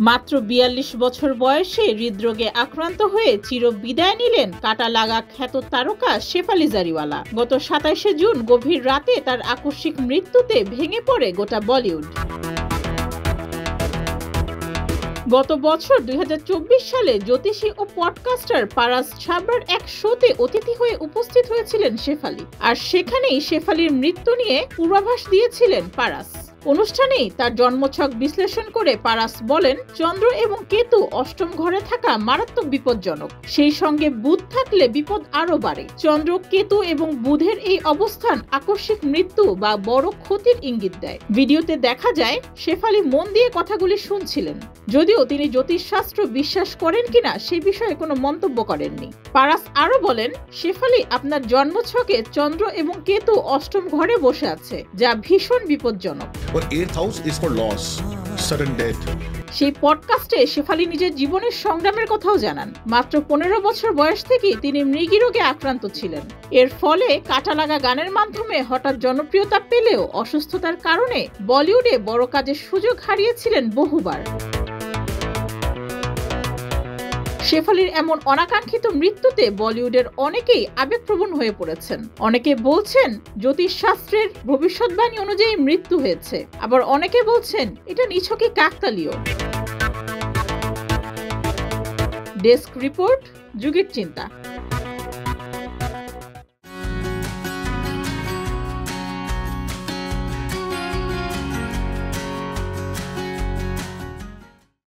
মাত্র ৪২ বছর বয়সে হৃদরোগে আক্রান্ত হয়ে চিরবিদায় নিলেন কাটা লাগা খ্যাত তারকা শেফালি জারিওয়ালা। গত ২৭শে জুন গভীর রাতে তার আকস্মিক মৃত্যুতে ভেঙে পড়ে গোটা বলিউড। গত বছর ২০২৪ সালে জ্যোতিষী ও পডকাস্টার পারাস ছাবরার এক শোতে অতিথি হয়ে উপস্থিত হয়েছিলেন শেফালি, আর সেখানেই শেফালির মৃত্যু নিয়ে পূর্বাভাস দিয়েছিলেন পারাস। অনুষ্ঠানেই তার জন্মছক বিশ্লেষণ করে পারাস বলেন, চন্দ্র এবং কেতু অষ্টম ঘরে থাকা মারাত্মক বিপজ্জনক, সেই সঙ্গে বুধ থাকলে বিপদ আরো বাড়ে। চন্দ্র, কেতু এবং বুধের এই অবস্থান আকস্মিক মৃত্যু বা বড় ক্ষতির ইঙ্গিত দেয়। ভিডিওতে দেখা যায় শেফালি মন দিয়ে কথাগুলি শুনছিলেন, যদিও তিনি জ্যোতিষশাস্ত্র বিশ্বাস করেন কিনা সেই বিষয়ে কোনো মন্তব্য করেননি। পারাস আরো বলেন, শেফালি, আপনার জন্মছকে চন্দ্র এবং কেতু অষ্টম ঘরে বসে আছে, যা ভীষণ বিপজ্জনক। সেই পডকাস্টে শেফালি নিজের জীবনের সংগ্রামের কথাও জানান। মাত্র ১৫ বছর বয়স থেকে তিনি মৃগী রোগে আক্রান্ত ছিলেন। এর ফলে কাটা লাগা গানের মাধ্যমে হঠাৎ জনপ্রিয়তা পেলেও অসুস্থতার কারণে বলিউডে বড় কাজের সুযোগ হারিয়েছিলেন বহুবার। শেফালির এমন অনাকাঙ্ক্ষিত মৃত্যুতে বলিউডের অনেকেই আবেগপ্রবণ হয়ে পড়েছেন। অনেকে বলছেন জ্যোতিষশাস্ত্রের ভবিষ্যৎবাণী অনুযায়ী মৃত্যু হয়েছে, আবার অনেকে বলছেন এটা নিছকই কাকতালীয়। ডেস্ক রিপোর্ট, যুগের চিন্তা।